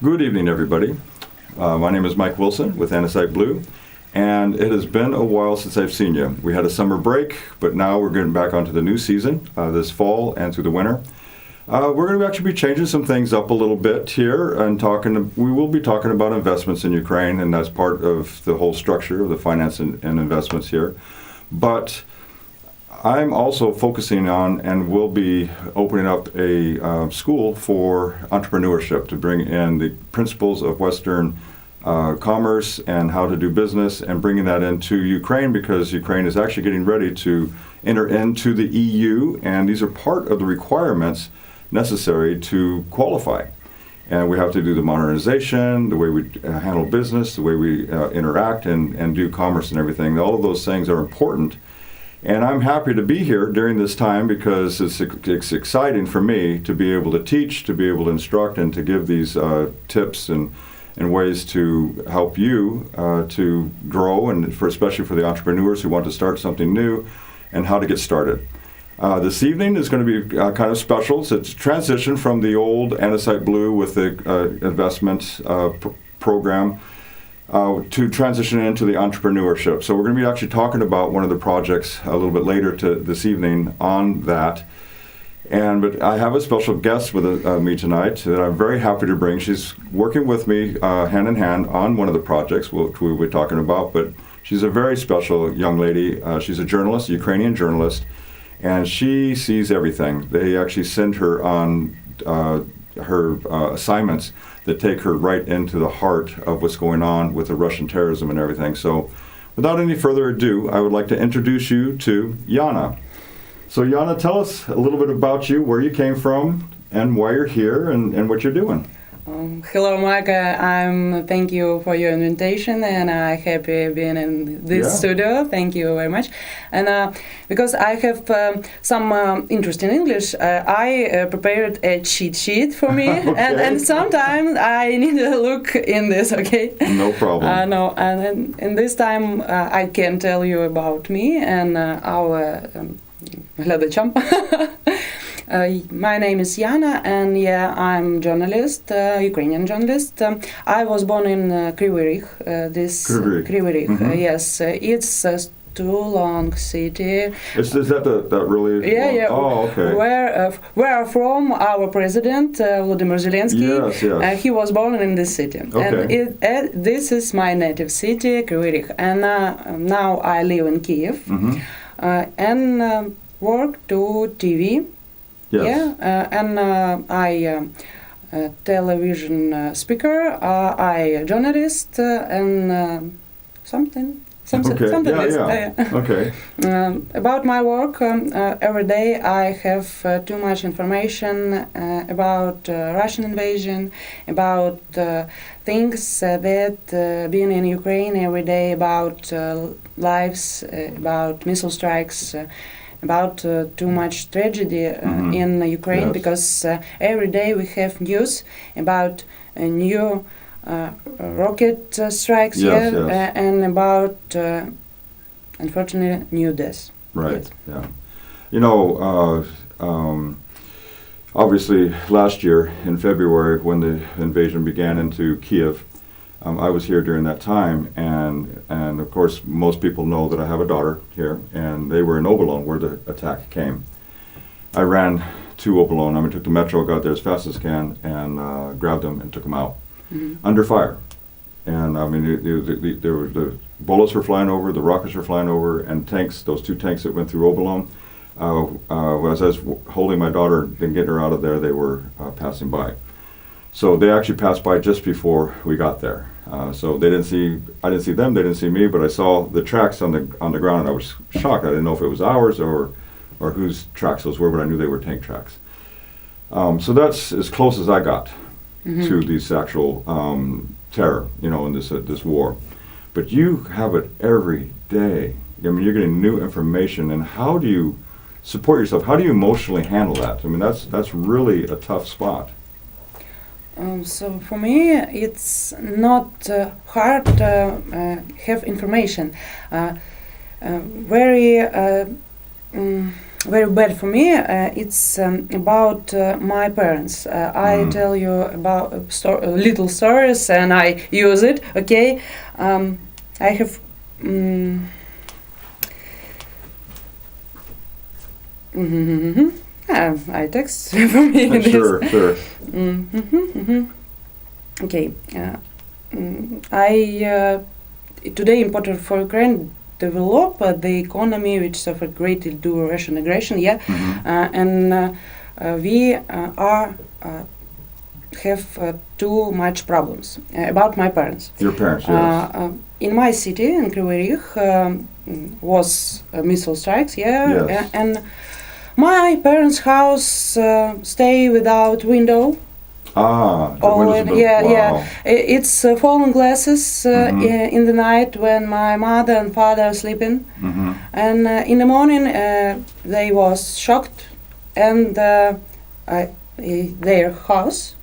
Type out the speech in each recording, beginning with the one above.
Good evening, everybody. My name is Mike Wilson with Andesite Blue, and it has been a while since I've seen you. We had a summer break, but now we're getting back onto the new season this fall and through the winter. We're going to actually be changing some things up a little bit here and we will be talking about investments in Ukraine, and that's part of the whole structure of the finance and investments here. But I'm also focusing on and will be opening up a school for entrepreneurship to bring in the principles of Western commerce and how to do business and bringing that into Ukraine, because Ukraine is actually getting ready to enter into the EU, and these are part of the requirements necessary to qualify. And we have to do the modernization, the way we handle business, the way we interact and do commerce and everything. All of those things are important. And I'm happy to be here during this time because it's exciting for me to be able to teach, to be able to instruct, and to give these tips and ways to help you to grow, and especially for the entrepreneurs who want to start something new and how to get started. This evening is going to be kind of special. So it's a transition from the old Andesite Blue with the investment program to transition into the entrepreneurship. So we're going to be actually talking about one of the projects a little bit later this evening on that. But I have a special guest with me tonight that I'm very happy to bring. She's working with me hand in hand on one of the projects which we'll be talking about. But she's a very special young lady. She's a journalist, a Ukrainian journalist, and she sees everything. They actually send her on her assignments that take her right into the heart of what's going on with the Russian terrorism and everything. So without any further ado, I would like to introduce you to Yana. So Yana, tell us a little bit about you, where you came from, and why you're here, and what you're doing. Hello, Mike. Thank you for your invitation, and I'm happy being in this studio. Thank you very much. And because I have some interest in English, I prepared a cheat sheet for me, Okay. and sometimes I need to look in this. Okay. No problem. No, and in this time I can tell you about me and our глядачам. My name is Yana, and I'm journalist, Ukrainian journalist. I was born in Kyiv, Kryvyi Rih. Mm-hmm. Yes, it's a too long city. Is that really? Yeah. Oh, okay. Where from our president Volodymyr Zelensky? Yes. He was born in this city, Okay. and this is my native city, Kyiv Rih. And now I live in Kyiv, and work to TV. Yes. And I television speaker, I journalist, and something Okay. else. Okay. About my work, every day I have too much information about Russian invasion, about things that being in Ukraine every day, about lives, about missile strikes, about too much tragedy in Ukraine, because every day we have news about new rocket strikes and about, unfortunately, new deaths. Right, yes. Yeah. Obviously last year in February when the invasion began into Kyiv, I was here during that time, and of course most people know that I have a daughter here, and they were in Obolon where the attack came. I ran to Obolon. I took the metro, got there as fast as I can, and grabbed them and took them out under fire. And the bullets were flying over, the rockets were flying over, and tanks. Those two tanks that went through Obolon. As I was holding my daughter and getting her out of there, they were passing by. So they actually passed by just before we got there. So I didn't see them, they didn't see me, but I saw the tracks on the ground, and I was shocked. I didn't know if it was ours or whose tracks those were, but I knew they were tank tracks. So that's as close as I got to this actual terror, in this war. But you have it every day. You're getting new information, and how do you support yourself? How do you emotionally handle that? That's really a tough spot. So for me, it's not hard to have information. Very very bad for me. It's about my parents. I tell you about little stories, and I use it. Okay, I have. I text for me. Sure. Okay. I today important for Ukraine develop the economy which suffered greatly due to Russian aggression. Yeah, and we are have too much problems about my parents. Your parents, yes. In my city, in Kyiv, was missile strikes. Yeah, Yes. and my parents' house stay without window. The windows have been, wow. It's fallen glasses in the night when my mother and father are sleeping, and in the morning they was shocked, and their house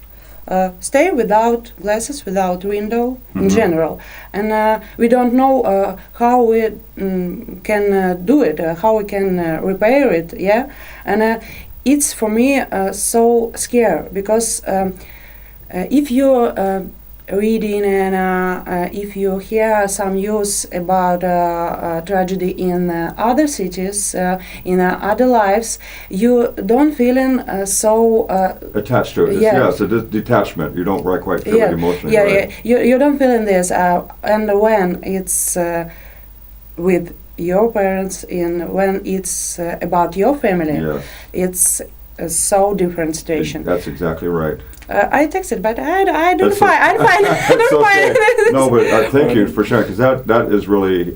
stay without glasses, without window in general, and we don't know how we can do it, how we can repair it. Yeah, and it's for me so scary because if you reading and if you hear some news about tragedy in other cities, in other lives, you don't feeling so attached to it. Yes, a detachment. You don't quite feel it emotionally. Yeah, right? You don't feel in this, and when it's with your parents, and when it's about your family, Yes. it's a so different situation. That's exactly right. I texted, but I don't That's find. I don't find. I It's don't okay. find. No, but thank you for sharing, because that is really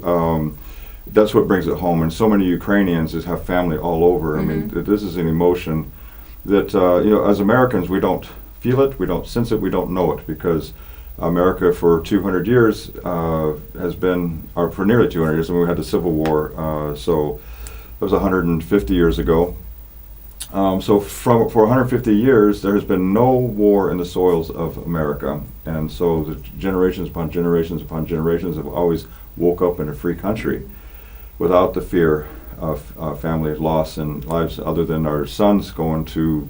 that's what brings it home. And so many Ukrainians just have family all over. I mean, this is an emotion that as Americans we don't feel it, we don't sense it, we don't know it, because America for 200 years has been, or for nearly 200 years, and we had the Civil War. So that was 150 years ago. So for 150 years, there has been no war in the soils of America, and so the generations upon generations upon generations have always woke up in a free country without the fear of family loss and lives, other than our sons going to,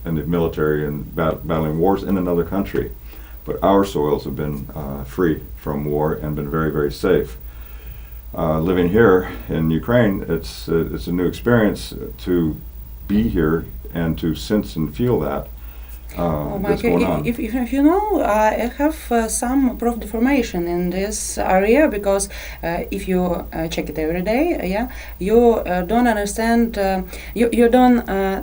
in the military and battling wars in another country. But our soils have been free from war and been very, very safe. Living here in Ukraine, it's a new experience to be here and to sense and feel that that's going on. If you know, I have some proof deformation in this area, because if you check it every day, you don't understand, you don't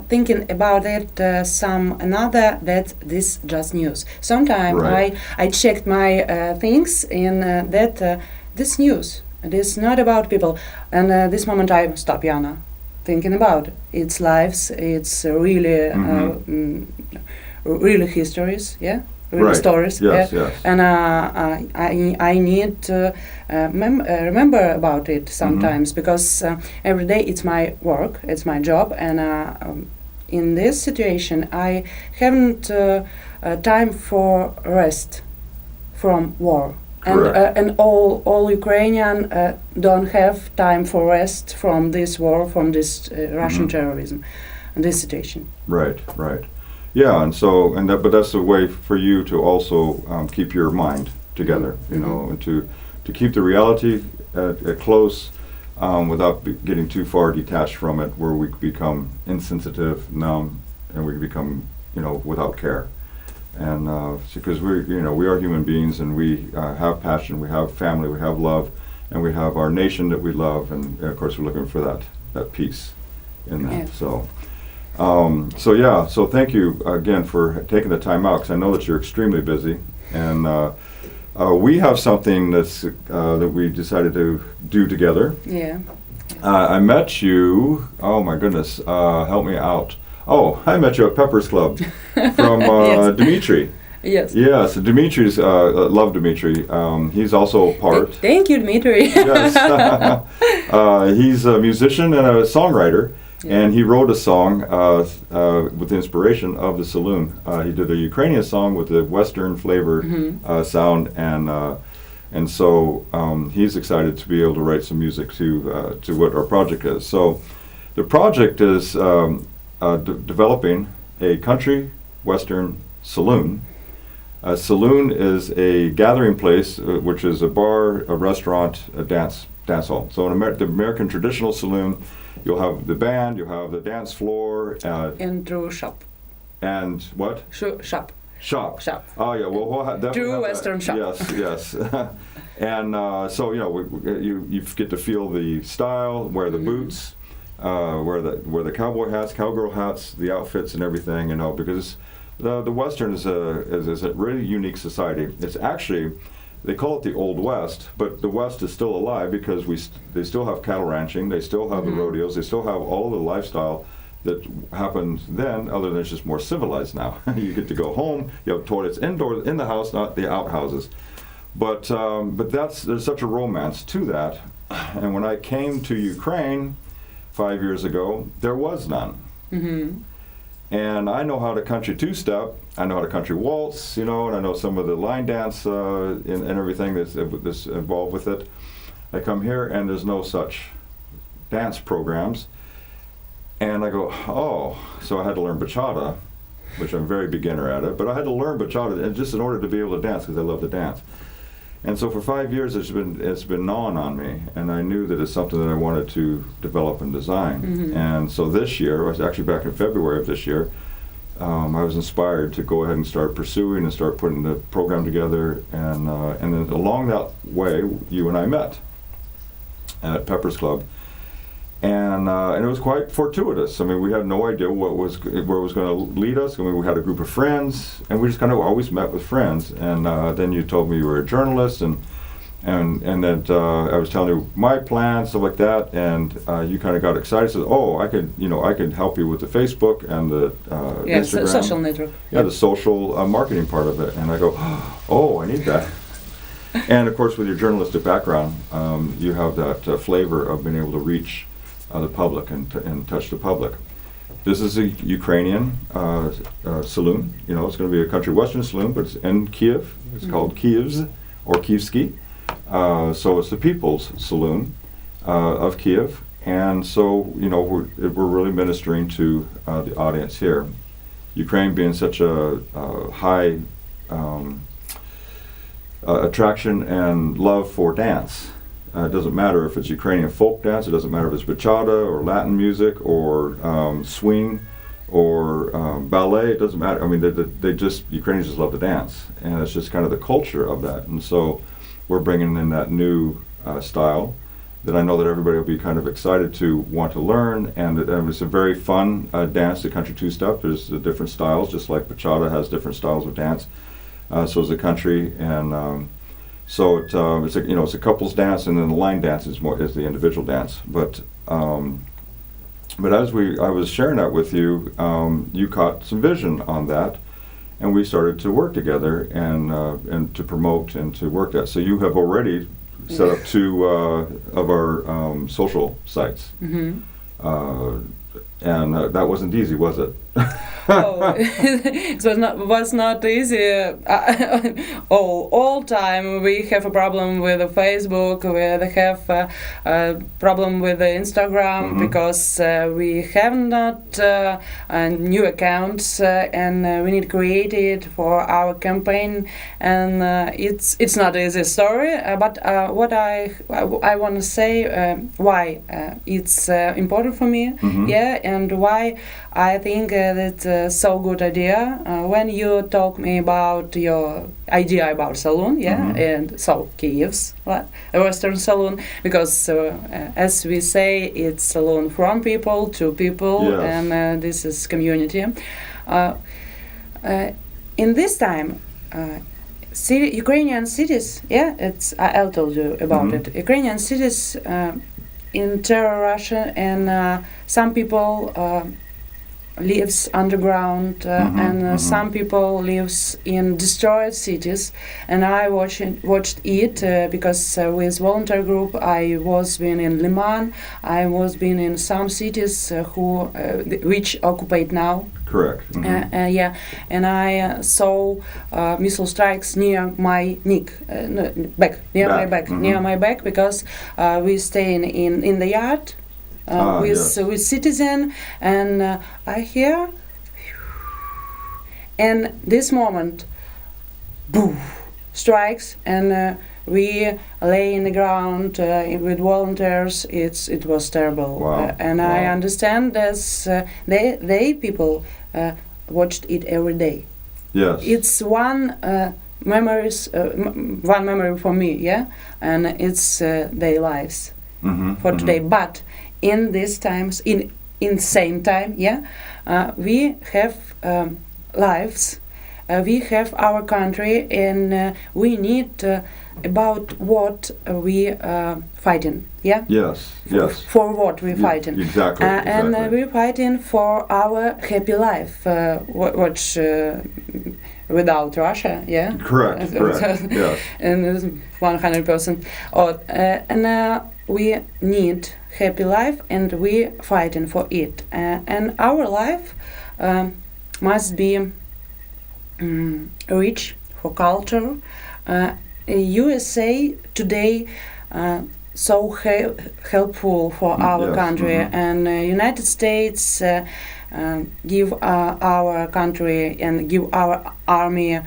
thinking about it some another that this just news. Sometimes Right. I checked my things in that this news. It is not about people, and this moment I stop, Yana, thinking about its lives. It's really, really histories, really Right. stories. Yes, yes. And I need to remember about it sometimes, because every day it's my work, it's my job, and in this situation I haven't time for rest from war. And all Ukrainian don't have time for rest from this war, from this Russian terrorism, and this situation. Right. Yeah, but that's the way for you to also keep your mind together, and to keep the reality close without getting too far detached from it, where we become insensitive, numb, and we become, without care. And because we are human beings, and we have passion, we have family, we have love, and we have our nation that we love, and of course we're looking for that peace in that. Yeah. So thank you again for taking the time out, because I know that you're extremely busy, and we have something that we decided to do together. Yeah. I met you. Oh my goodness, help me out. Oh, I met you at Peppers Club from Yes. Dimitri. Yes. Yes, Dimitri's, love Dimitri. He's also part. Thank you, Dmitry. Yes. He's a musician and a songwriter, and he wrote a song with the inspiration of the saloon. He did a Ukrainian song with a Western flavor sound, and so he's excited to be able to write some music to what our project is. So The project is developing a country western saloon. A saloon is a gathering place, which is a bar, a restaurant, a dance hall. So in the American traditional saloon, you'll have the band, you'll have the dance floor, And true shop. and what? Shop. Shop. Shop. Oh yeah, well we'll definitely True have Western that. shop. Yes, and so you get to feel the style, wear the boots, wear the cowboy hats, cowgirl hats, the outfits and everything. Because the Western is a really unique society. It's actually, they call it the Old West, but the West is still alive because they still have cattle ranching, they still have the rodeos, they still have all the lifestyle that happened then, other than it's just more civilized now. You get to go home, you have toilets indoors, in the house, not the outhouses. But there's such a romance to that. And when I came to Ukraine 5 years ago, there was none. And I know how to country two-step, I know how to country waltz, and I know some of the line dance and everything that's involved with it. I come here and there's no such dance programs. And I go, oh, so I had to learn bachata, which I'm very beginner at it, but I had to learn bachata and just in order to be able to dance because I love to dance. And so for 5 years it's been gnawing on me, and I knew that it's something that I wanted to develop and design. And so this year, I was actually back in February of this year, I was inspired to go ahead and start pursuing and start putting the program together, and then along that way, you and I met at Pepper's Club. And it was quite fortuitous. I mean, we had no idea where it was going to lead us. I mean, we had a group of friends, and we just kind of always met with friends. And then you told me you were a journalist, and that I was telling you my plans, stuff like that. And you kind of got excited. Said, "Oh, I could help you with the Facebook and the Instagram, social network. Yeah, the social marketing part of it." And I go, "Oh, I need that." And of course, with your journalistic background, you have that flavor of being able to reach the public and touch the public. This is a Ukrainian saloon. It's going to be a country western saloon, but it's in Kyiv. It's called Kyiv's or Kyivsky. So it's the people's saloon of Kyiv. And so, we're really ministering to the audience here. Ukraine being such a high attraction and love for dance. It doesn't matter if it's Ukrainian folk dance, it doesn't matter if it's bachata or Latin music or swing or ballet, it doesn't matter. I mean, Ukrainians just love to dance, and it's just kind of the culture of that. And so we're bringing in that new style that I know that everybody will be kind of excited to want to learn, and it's a very fun dance, the country two-step. There's different styles, just like bachata has different styles of dance. So is the country, and so it's a couples dance, and then the line dance is the individual dance. But as I was sharing that with you, you caught some vision on that, and we started to work together and to promote and to work that. So you have already set up two of our social sites, and that wasn't easy, was it? It was not easy. All time we have a problem with the Facebook. We have a problem with the Instagram because we have not new accounts, and we need to create it for our campaign. And it's not an easy story. But what I want to say why it's important for me, and why I think that's so good idea. When you talk me about your idea about saloon, and so Kyiv's Western saloon, because as we say, it's saloon from people to people, and this is community. In this time, Ukrainian cities, I'll tell you about it. Ukrainian cities enter Russia, and some people lives underground, and some people lives in destroyed cities, and I watched it because with volunteer group I was been in Liman, I was been in some cities which occupied now. Correct. And I saw missile strikes near my near my back, because we stay in the yard. with citizen, and I hear, and this moment, boom, strikes, and we lay in the ground with volunteers. It was terrible, Wow. and Wow. I understand as they people watched it every day. Yes. It's one one memory for me, yeah, and it's their lives for today. But in these times, in same time, yeah, we have lives. We have our country, and we need about what we fighting. Yeah. Yes. Yes. For what we fighting. Exactly. And we're fighting for our happy life, which without Russia, yeah. Correct. Correct. Yes. And 100%. And we need happy life, and we fighting for it. And our life must be rich for culture. USA today so helpful for our Yes, country, and United States give our country and give our army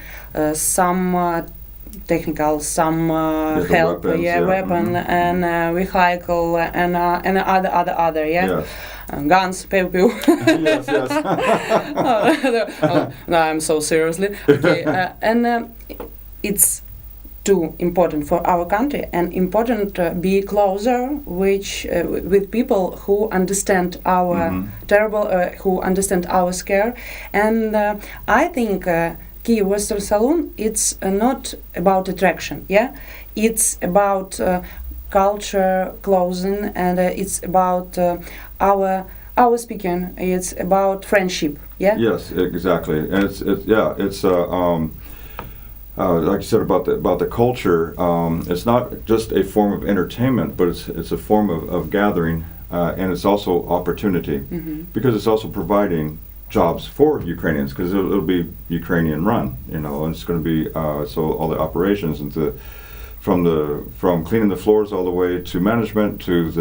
some technical, some the help, weapons, weapon and vehicle and other, yeah. Yes. Guns, pew pew. Yes. Yes. No, I'm so seriously. Okay, and it's too important for our country, and important be closer with people who understand our terrible, who understand our scare. And I think Kyiv Western Saloon, it's not about attraction, yeah, it's about culture, clothing, and it's about our speaking. It's about friendship, yeah. Yes, exactly, and it's like you said about the culture. It's not just a form of entertainment, but it's a form of gathering, and it's also opportunity, because it's also providing jobs for Ukrainians, because it'll be Ukrainian run, and it's going to be so all the operations and from cleaning the floors all the way to management to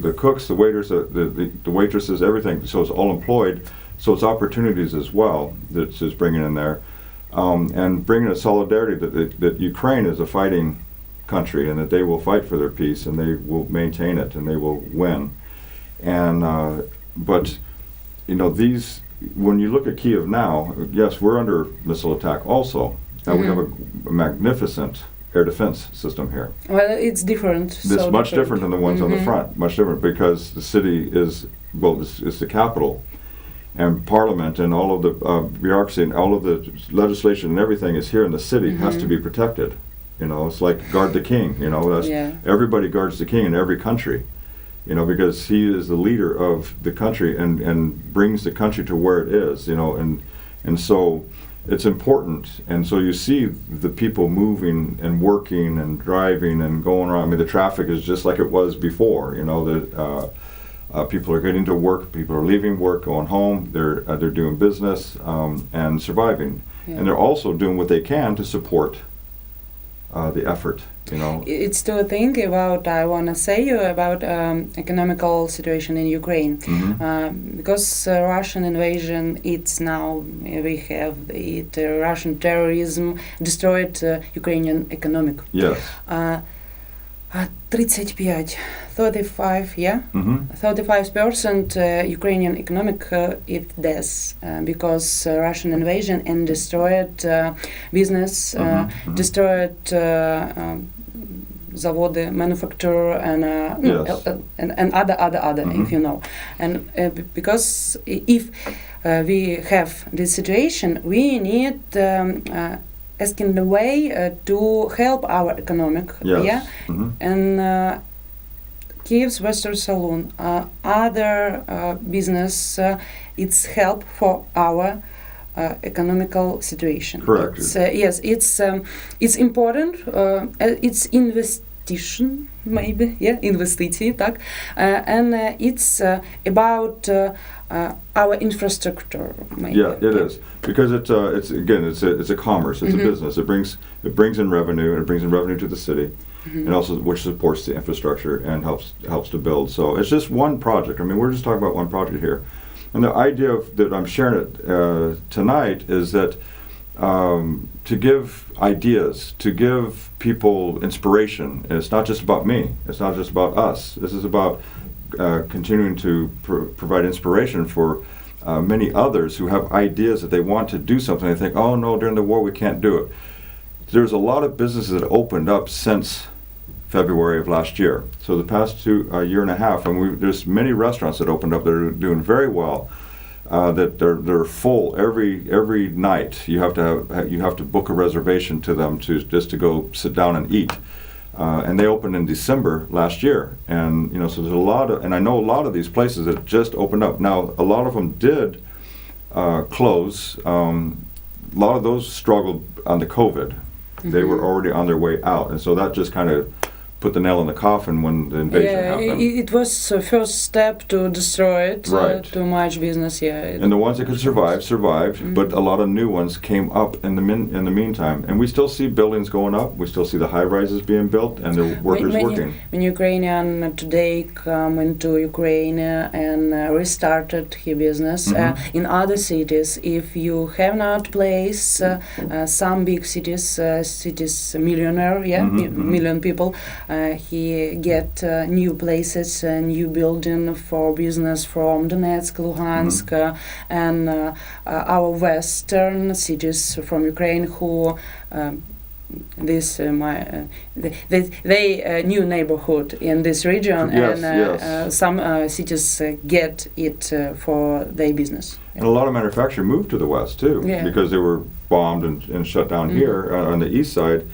the cooks, the waiters, the waitresses, everything. So it's all employed. So it's opportunities as well that's just bringing in there. And bringing a solidarity that Ukraine is a fighting country, and that they will fight for their peace, and they will maintain it, and they will win. And but these, when you look at Kyiv now, yes, we're under missile attack also. Now we have a magnificent air defense system here. Well, it's different. It's much different than the ones on the front. Much different, because the city is it's the capital. And Parliament and all of the bureaucracy and all of the legislation and everything is here in the city, has to be protected. It's like guard the king. Everybody guards the king in every country. Because he is the leader of the country and brings the country to where it is. And so it's important. And so you see the people moving and working and driving and going around. I mean, the traffic is just like it was before. People are getting to work. People are leaving work, going home. They're doing business and surviving, and they're also doing what they can to support the effort. It's to think about. I want to say you about economical situation in Ukraine, because Russian invasion. It's now we have it. Russian terrorism destroyed Ukrainian economic. Yes. 35, yeah, 35% Ukrainian economic it does because Russian invasion and destroyed business, destroyed заводы, manufacture, and other, if you know, and because if we have this situation, we need asking the way to help our economic, and Kyiv's Western Saloon, other business, it's help for our economical situation. Correct. It's important. It's investigation, maybe, investiции, так, and it's about our infrastructure. Maybe. Yeah, it is, because it's a commerce. It's a business. It brings in revenue, and it brings in revenue to the city. and also which supports the infrastructure and helps to build. So it's just one project. I mean, we're just talking about one project here, and the idea that I'm sharing it tonight is that to give ideas, to give people inspiration. And it's not just about me. It's not just about us. This is about continuing to provide inspiration for many others who have ideas that they want to do something. They think, oh no, during the war we can't do it. There's a lot of businesses that opened up since February of last year. So the past year and a half, and there's many restaurants that opened up that are doing very well. That they're full every night. You have to book a reservation to them to go sit down and eat. And they opened in December last year, and so there's a lot of, and I know a lot of these places that just opened up. Now a lot of them did close. A lot of those struggled on the COVID. They were already on their way out, and so that just kind of put the nail in the coffin when the invasion happened. It was the first step to destroy it. Right. Too much business, And the ones that could survived, but a lot of new ones came up in the meantime. And we still see buildings going up. We still see the high rises being built, and the workers working. When Ukrainian today come into Ukraine and restarted his business in other cities, if you have not place, some big cities millionaire, million people. He get new places, new building for business from Donetsk, Luhansk, and our western cities from Ukraine who they new neighborhood in this region, and some cities get it for their business. And a lot of manufacturing moved to the west too, because they were bombed and shut down here on the east side.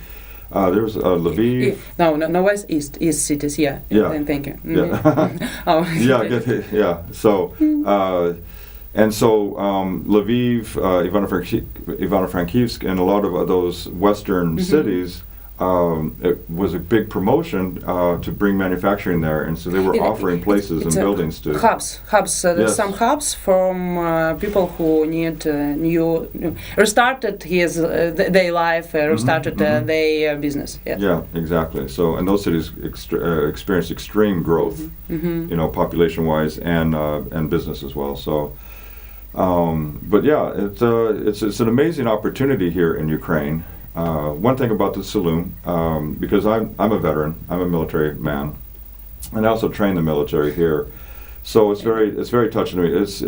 There was Lviv. No, east cities. Thank you. So, Lviv, Ivano-Frankivsk, and a lot of those western cities. It was a big promotion to bring manufacturing there, and so they were offering places and buildings to hubs. Some hubs from people who need new restarted their life, restarted their business. Yeah, exactly. So, and those cities experienced extreme growth, population-wise and business as well. So, but yeah, it's an amazing opportunity here in Ukraine. One thing about the saloon, because I'm a veteran, I'm a military man, and I also train the military here, so it's very touching to me. This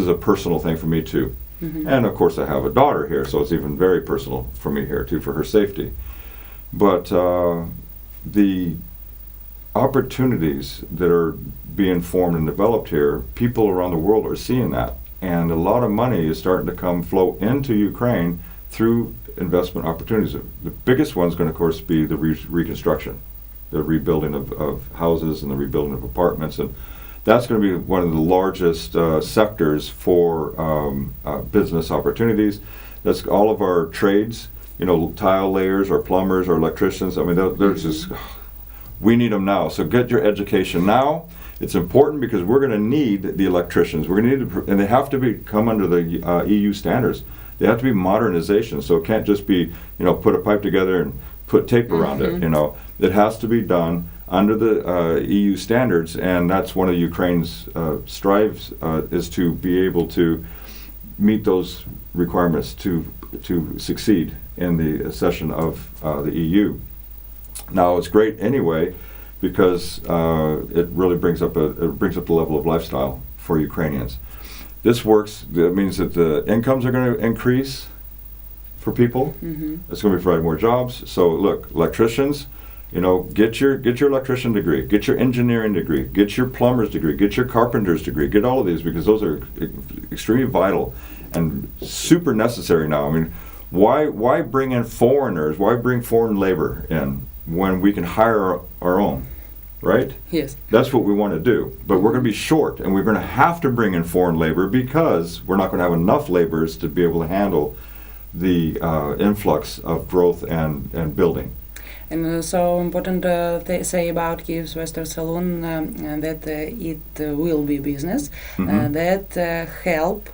is a personal thing for me too, and of course I have a daughter here, so it's even very personal for me here too, for her safety. But the opportunities that are being formed and developed here, people around the world are seeing that, and a lot of money is starting to flow into Ukraine through investment opportunities. The biggest one is going to, of course, be the reconstruction, the rebuilding of houses and the rebuilding of apartments, and that's going to be one of the largest sectors for business opportunities. That's all of our trades, tile layers, our plumbers, our electricians. I mean, there's just, we need them now. So get your education now. It's important because we're going to need the electricians. We're going to need, and they have to come under the EU standards. They have to be modernization, so it can't just be, put a pipe together and put tape around it. It has to be done under the EU standards, and that's one of Ukraine's strives is to be able to meet those requirements to succeed in the accession of the EU. Now, it's great anyway because it really brings up the level of lifestyle for Ukrainians. This works. That means that the incomes are going to increase for people. It's going to provide more jobs. So look, electricians, get your electrician degree, get your engineering degree, get your plumber's degree, get your carpenter's degree, get all of these, because those are extremely vital and super necessary now. I mean, why bring in foreigners? Why bring foreign labor in when we can hire our own? Right? Yes. That's what we want to do. But we're going to be short, and we're going to have to bring in foreign labor because we're not going to have enough laborers to be able to handle the influx of growth and building. And so important they say about Kyiv's Western Saloon that it will be business that help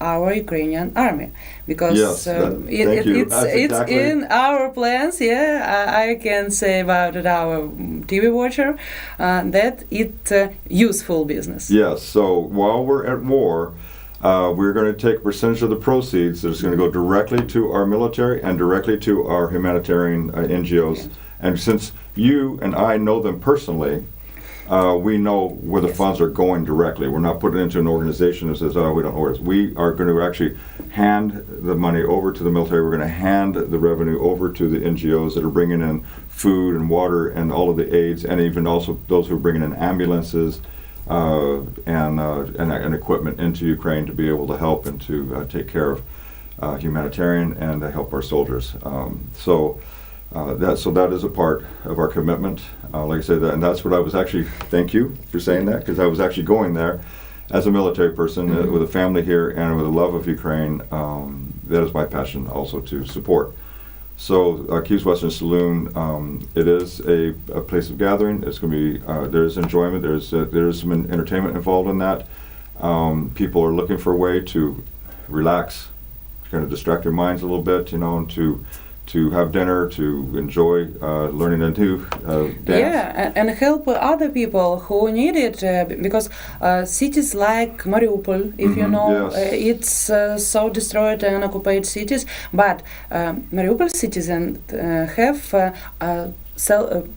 our Ukrainian army, because Yes, thank you. it's That's exactly. in our plans. Yeah, I can say about it, our TV watcher, that it's useful business. Yes, so while we're at war, we're going to take a percentage of the proceeds that's going to go directly to our military and directly to our humanitarian NGOs. And since you and I know them personally, we know where the funds are going directly. We're not putting it into an organization that says, oh, we don't know where it is. We are going to actually hand the money over to the military. We're going to hand the revenue over to the NGOs that are bringing in food and water and all of the aids, and even also those who are bringing in ambulances and equipment into Ukraine to be able to help and to take care of humanitarian and to help our soldiers. So that is a part of our commitment. Like I said, and that's what I was actually. Thank you for saying that, because I was actually going there as a military person with a family here and with a love of Ukraine. That is my passion also to support. So Kyiv's Western Saloon, it is a place of gathering. It's going to be there's enjoyment. There's some entertainment involved in that. People are looking for a way to relax, kind of distract their minds a little bit, and to have dinner, to enjoy learning a new dance. Yeah, and help other people who need it, because cities like Mariupol, if you know, yes. It's so destroyed and occupied cities, but Mariupol citizens have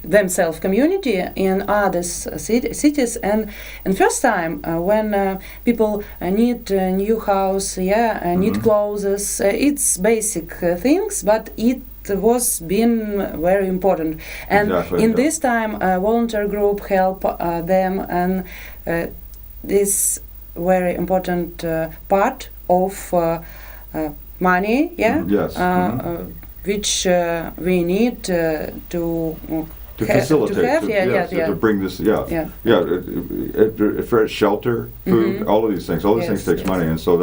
themselves community in other cities, and first time when people need a new house, need clothes, it's basic things, but it was been very important, and Exactly, in this time a volunteer group help them, and this very important part of money, Yes. which we need to facilitate, to bring this, for shelter, food, all of these things. All these things takes money, and so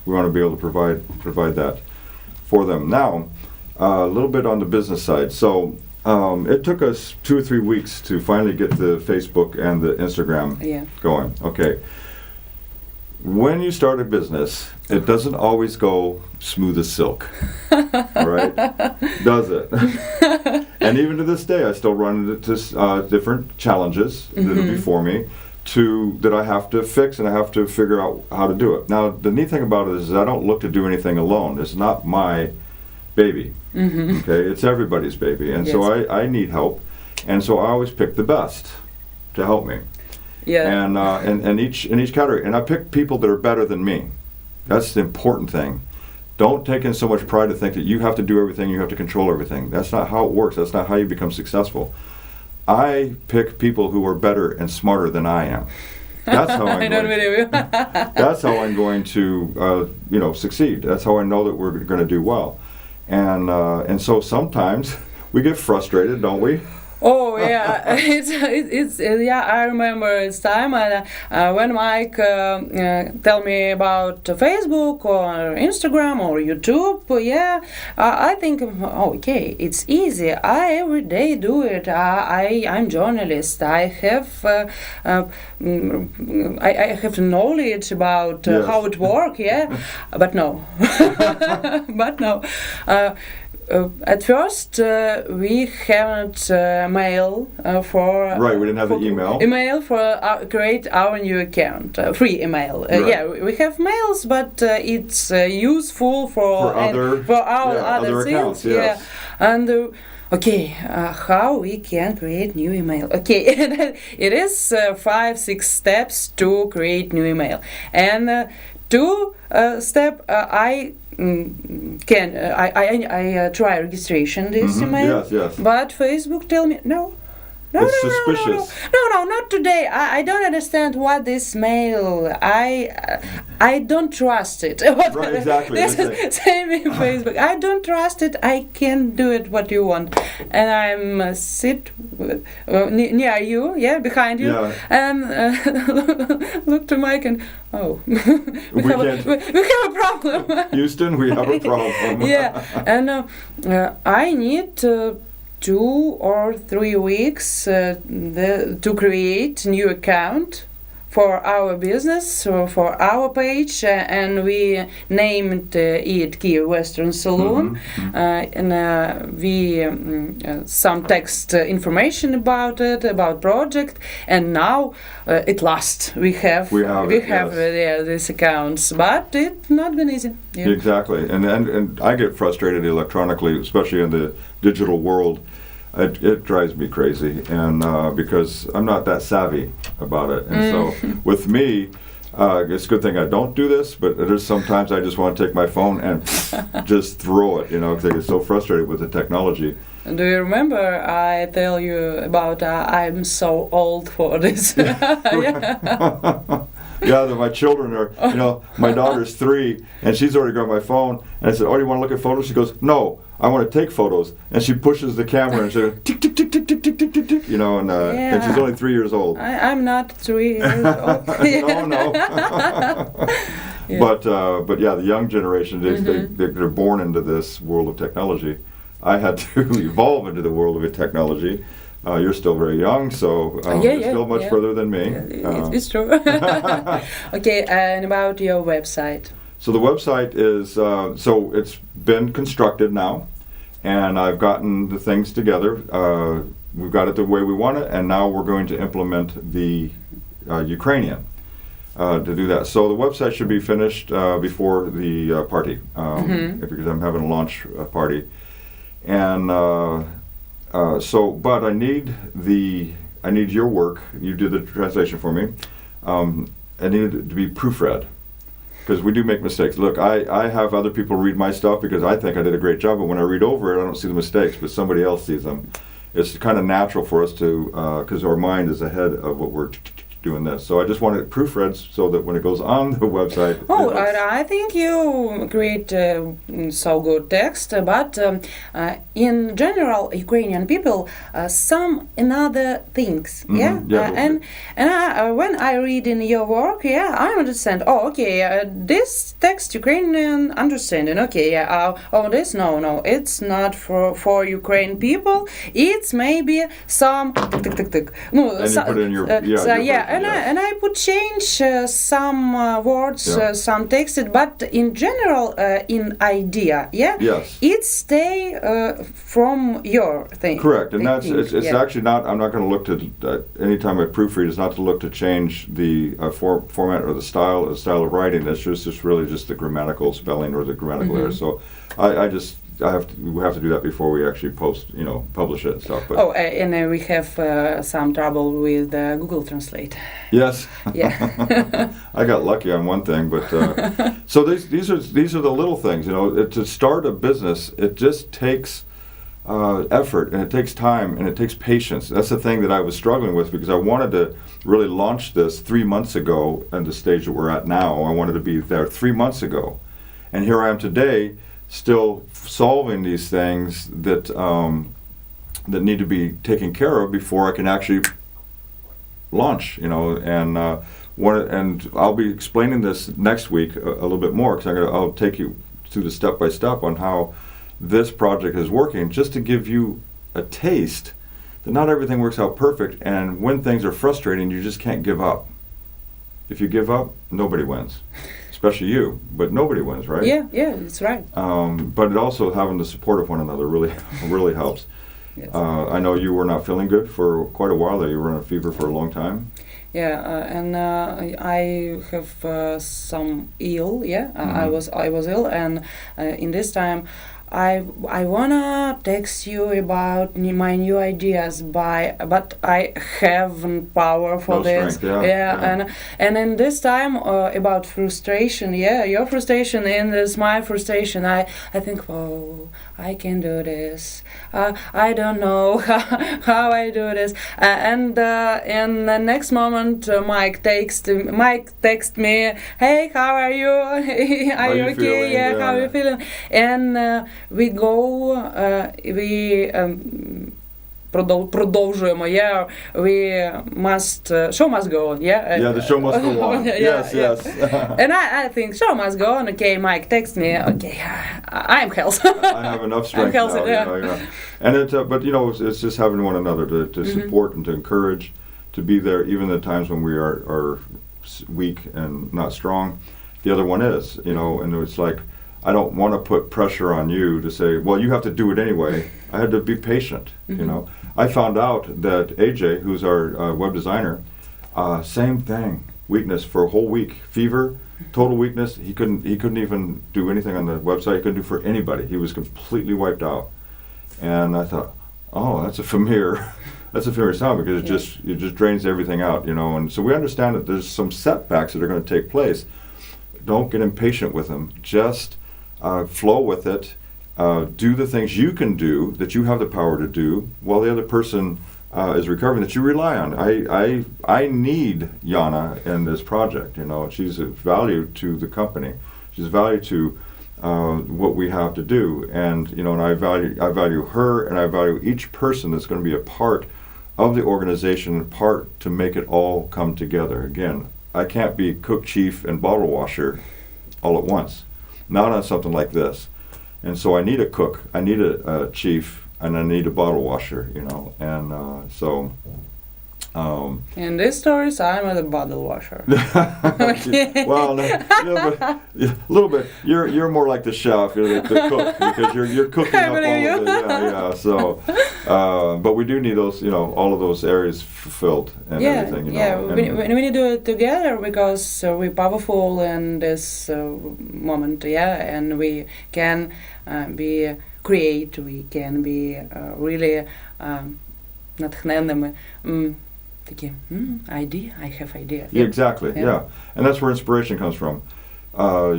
we want to be able to provide that for them. Now, a little bit on the business side. So it took us 2 or 3 weeks to finally get the Facebook and the Instagram going. Okay. When you start a business, it doesn't always go smooth as silk, right? Does it? And even to this day, I still run into different challenges that are before me that I have to fix, and I have to figure out how to do it. Now, the neat thing about it is I don't look to do anything alone. It's not my baby, okay? It's everybody's baby, and so I need help, and so I always pick the best to help me. Yeah. And in each category, and I pick people that are better than me. That's the important thing. Don't take in so much pride to think that you have to do everything, you have to control everything. That's not how it works. That's not how you become successful. I pick people who are better and smarter than I am. That's how I'm don't believe you. That's how I'm going to succeed. That's how I know that we're going to do well. And so sometimes we get frustrated, don't we? Oh yeah, it's I remember it's time when Mike tell me about Facebook or Instagram or YouTube. I think okay, it's easy. I every day do it. I'm journalist. I have I have knowledge about how it works. But no, but no. At first, we haven't mail for we didn't have the email. Email for create our new account, free email. We have mails, but it's useful for our other accounts. things. Yes. And okay, how we can create new email? Okay, it is 5-6 steps to create new email, and 2 step I try registration this email, but Facebook tell me no, it's suspicious. No, not today. I don't understand what this mail. I don't trust it. Right, exactly. This is same in Facebook. I don't trust it. I can't do it what you want, and I'm sit near you, behind you, and look to Mike and we have a problem. Houston, we have a problem. And I need to 2 or 3 weeks to create new account for our business or for our page, and we named it Kyiv Western Saloon, and we some text information about it, about project, and now at last we have these accounts, but it's not been easy. Yeah. Exactly, and I get frustrated electronically, especially in the digital world. It drives me crazy, and because I'm not that savvy about it, and so with me, it's a good thing I don't do this. But there's sometimes I just want to take my phone and just throw it, because I get so frustrated with the technology. Do you remember I tell you about I'm so old for this? Yeah, my children are, my daughter's 3, and she's already got my phone, and I said, oh, do you want to look at photos? She goes, no, I want to take photos. And she pushes the camera and says, tick, tick, tick, tick, tick, tick, tick, tick, tick, and she's only 3 years old. I'm not 3 years old. No. Yeah. But yeah, the young generation, they're born into this world of technology. I had to evolve into the world of technology. You're still very young, so you're still much further than me. It's true. Okay, and about your website. So the website is, so it's been constructed now, and I've gotten the things together. We've got it the way we want it, and now we're going to implement the Ukrainian to do that. So the website should be finished before the party, because I'm having a launch party. And but I need your work. You did the translation for me. I need it to be proofread, because we do make mistakes. Look, I have other people read my stuff because I think I did a great job, but when I read over it, I don't see the mistakes, but somebody else sees them. It's kind of natural for us to, because our mind is ahead of what we're doing this. So I just want it proofread so that when it goes on the website. Oh, I think you create so good text, but in general, Ukrainian people some another things, and when I read in your work, I understand. Oh, okay, this text Ukrainian understanding. Okay, this no, it's not for Ukrainian people. It's maybe some No, and you put it in your and I would change some words, some texted, but in general, in idea, it stay from your thing. Correct, and it's actually not. I'm not going to look to anytime I proofread. It's not to look to change the format or the style of writing. That's just really just the grammatical spelling or the grammatical error. So we have to do that before we actually publish it and stuff. But and we have some trouble with Google Translate. Yes. Yeah. I got lucky on one thing, but so these are the little things. To start a business, it just takes effort, and it takes time, and it takes patience. That's the thing that I was struggling with, because I wanted to really launch this 3 months ago, and the stage that we're at now. I wanted to be there 3 months ago, and here I am today, still solving these things that need to be taken care of before I can actually launch. And I'll be explaining this next week a little bit more, because I'll take you through the step by step on how this project is working, just to give you a taste that not everything works out perfect, and when things are frustrating, you just can't give up. If you give up, nobody wins. Especially you, but nobody wins, right? Yeah, that's right. But it also having the support of one another really helps. Yes. I know you were not feeling good for quite a while there. You were in a fever for a long time. Yeah, and I have some ill. Yeah, I was ill, and in this time, I wanna text you about my new ideas, but I haven't power for this. Strength, and in this time about frustration. Yeah, your frustration and this my frustration. I think, oh, I can do this. I don't know how I do this. And in the next moment, Mike text me, hey, how are you? Are you okay? Feeling? How are you feeling? And we go, we продовжуємо. Yeah, we must, show must go on, yeah? Yeah, the show must go on. Yeah, Yes. And I think show must go on. Okay, Mike, text me. Okay, I'm healthy. I have enough strength healthy, now. And but it's just having one another to support and to encourage, to be there even the times when we are weak and not strong. The other one is, and it's like, I don't want to put pressure on you to say, well, you have to do it anyway. I had to be patient, I found out that AJ, who's our web designer, same thing, weakness for a whole week, fever, total weakness. He couldn't even do anything on the website. He couldn't do for anybody. He was completely wiped out. And I thought, oh, that's a familiar sound, because it just drains everything out, And so we understand that there's some setbacks that are going to take place. Don't get impatient with them. Just flow with it. Do the things you can do, that you have the power to do, while the other person is recovering, that you rely on. I need Yana in this project. She's a value to the company. She's a value to what we have to do, and and I value her, and I value each person that's going to be a part of the organization, part to make it all come together. Again, I can't be cook, chief, and bottle washer all at once, not on something like this. And so I need a cook, I need a chief, and I need a bottle washer, and so. In these stories, I'm a bottle washer. Well, but a little bit. You're more like the chef, you're the cook, because you're cooking up all of it. Yeah. So, but we do need those, all of those areas fulfilled and everything. We need to do it together, because we're powerful in this moment. And we can be create. We can be really натхненними. Такі, idea, I have idea. Yeah, exactly, yeah. And that's where inspiration comes from.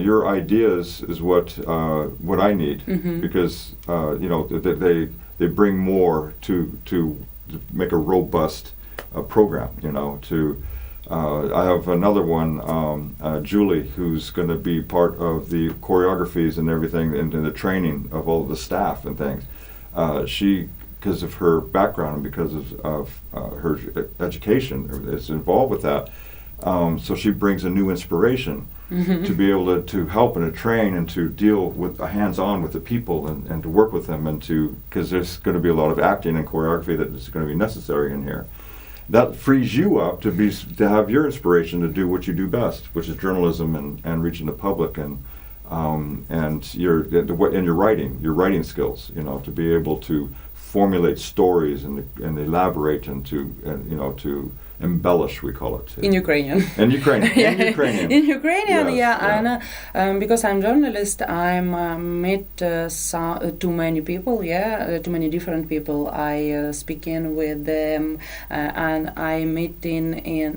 Your ideas is what I need, because they bring more to make a robust program. I have another one, Julie, who's going to be part of the choreographies and everything, and the training of all the staff and things. She, because of her background and because of her education is involved with that. So she brings a new inspiration to be able to help and to train and to deal with hands-on with the people and to work with them, and because there's going to be a lot of acting and choreography that is going to be necessary in here. That frees you up to have your inspiration to do what you do best, which is journalism and reaching the public, and your writing skills, to be able to formulate stories and elaborate and to embellish, we call it. In Ukrainian. In Ukrainian. In Ukrainian, and because I'm journalist, I'm meet too many people, too many different people. I speaking with them, and I meeting in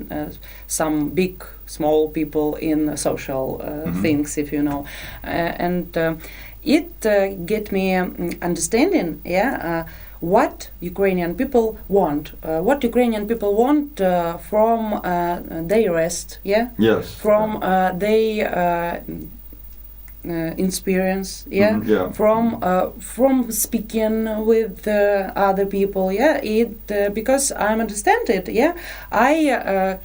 some big, small people in social things, if you know, and it get me understanding, what Ukrainian people want. What Ukrainian people want from their rest, Yes. From their experience, from speaking with other people, because I understand it, I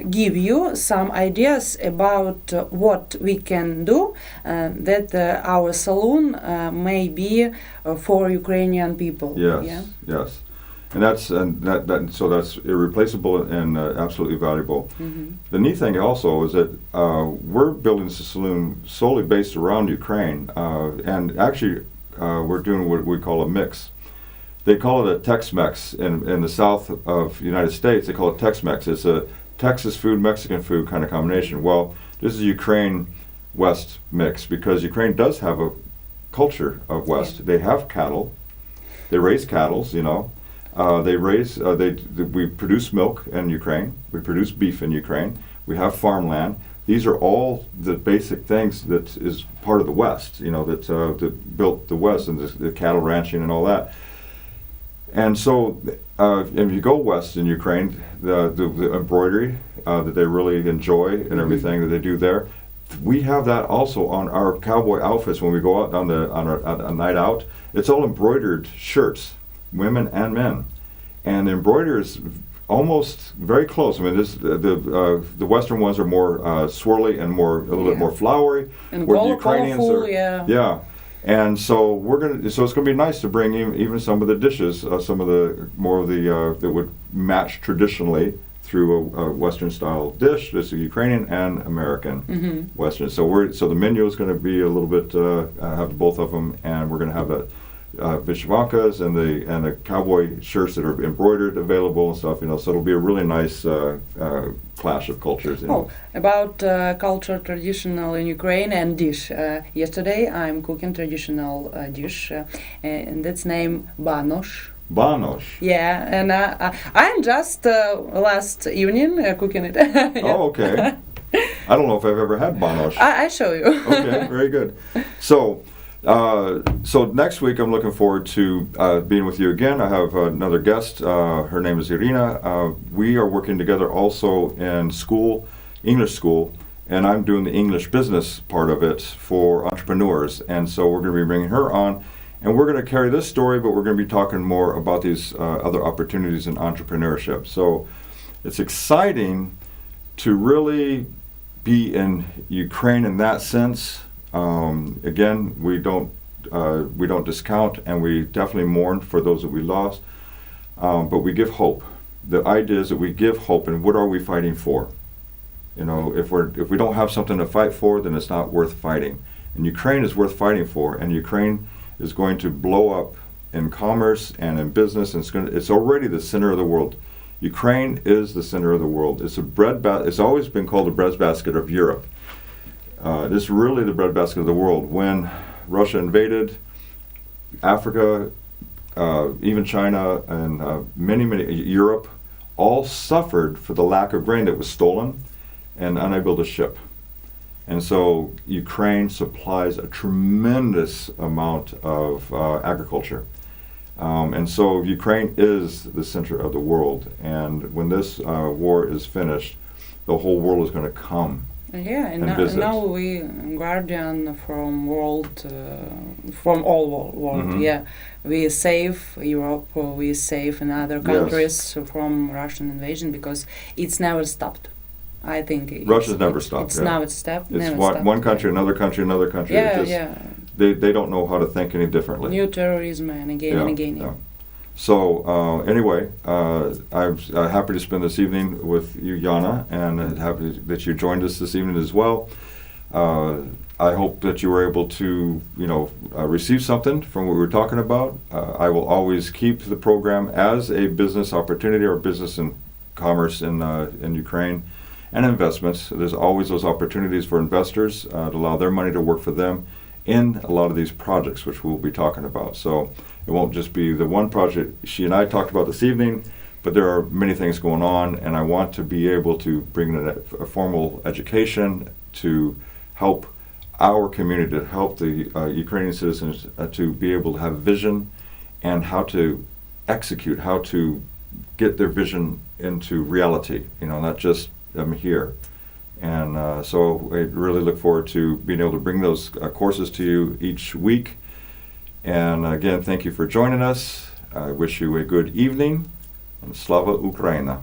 give you some ideas about what we can do, that our saloon may be for Ukrainian people. Yes. And that's irreplaceable and absolutely valuable. The neat thing also is that we're building this saloon solely based around Ukraine, and actually we're doing what we call a mix. They call it a Tex-Mex in the south of the United States. They call it Tex-Mex. It's a Texas food, Mexican food kind of combination. Well, this is a Ukraine-West mix, because Ukraine does have a culture of West. They have cattle. They raise cattle, we produce milk in Ukraine. We produce beef in Ukraine. We have farmland. These are all the basic things that is part of the West, that built the West, and the cattle ranching and all that. And so, if you go west in Ukraine, the embroidery that they really enjoy and everything that they do there, we have that also on our cowboy outfits when we go out on a night out. It's all embroidered shirts women and men. And the embroidery is almost very close. I mean, the Western ones are more swirly and a little bit more flowery, And where the Ukrainians colorful, are. Yeah. And so so it's going to be nice to bring even some of the dishes, some of the more of the that would match traditionally through a Western style dish. This is Ukrainian and American Western. So the menu is going to be a little bit have both of them, and we're going to have the vishvankas and the cowboy shirts that are embroidered available and stuff. So it'll be a really nice clash of cultures. About culture traditional in Ukraine and dish. Yesterday I'm cooking traditional dish, and that's named banosh. Banosh. Yeah, and I'm just last evening cooking it. Yeah. Oh, okay. I don't know if I've ever had banosh. I show you. Okay, very good. So next week I'm looking forward to being with you again. I have another guest. Her name is Irina. We are working together also in school, English school, and I'm doing the English business part of it for entrepreneurs. And so we're going to be bringing her on, and we're going to carry this story, but we're going to be talking more about these other opportunities in entrepreneurship. So it's exciting to really be in Ukraine in that sense. Again, we don't discount, and we definitely mourn for those that we lost, but we give hope. The idea is that we give hope, and what are we fighting for? If we don't have something to fight for, then it's not worth fighting. And Ukraine is worth fighting for, and Ukraine is going to blow up in commerce and in business, and it's already the center of the world. Ukraine is the center of the world. It's it's always been called the breadbasket of Europe. It's really the breadbasket of the world. When Russia invaded Africa, even China, and many Europe, all suffered for the lack of grain that was stolen and unable to ship. And so Ukraine supplies a tremendous amount of agriculture. And so Ukraine is the center of the world. And when this war is finished, the whole world is going to come. Yeah, and now we guardian from from all world. Mm-hmm. Yeah, we save Europe, we save in other countries from Russian invasion because it's never stopped. I think Russia's never stopped. It's never stopped. It's one country, another country, another country. Yeah, They don't know how to think any differently. New terrorism and again and again. Yeah. So anyway, I'm happy to spend this evening with you, Yana, and happy that you joined us this evening as well. I hope that you were able to, receive something from what we were talking about. I will always keep the program as a business opportunity or business and commerce in Ukraine and investments. There's always those opportunities for investors to allow their money to work for them in a lot of these projects, which we'll be talking about. So it won't just be the one project she and I talked about this evening, but there are many things going on, and I want to be able to bring in a formal education to help our community, to help the Ukrainian citizens to be able to have vision and how to execute, how to get their vision into reality, not just I'm here. And so I really look forward to being able to bring those courses to you each week. And again, thank you for joining us. I wish you a good evening, and Slava Ukraina.